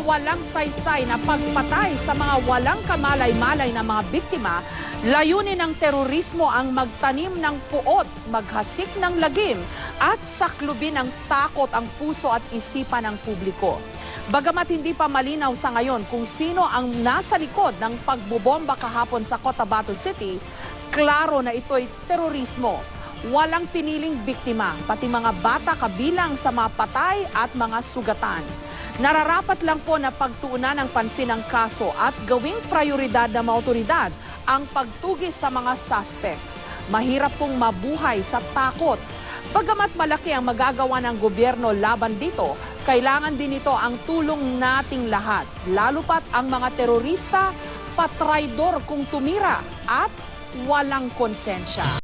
walang saysay na pagpatay sa mga walang kamalay-malay na mga biktima, layunin ng terorismo ang magtanim ng puot, maghasik ng lagim at saklubin ng takot ang puso at isipan ng publiko. Bagamat hindi pa malinaw sa ngayon kung sino ang nasa likod ng pagbobomba kahapon sa Cotabato City, klaro na ito'y terorismo. Walang piniling biktima, pati mga bata kabilang sa mga patay at mga sugatan. Nararapat lang po na pagtuunan ng pansin ang kaso at gawing prioridad ng mga otoridad ang pagtugis sa mga suspect. Mahirap pong mabuhay sa takot. Bagamat malaki ang magagawa ng gobyerno laban dito, kailangan din ito ang tulong nating lahat, lalo pat ang mga terorista, patraidor kung tumira at walang konsensya.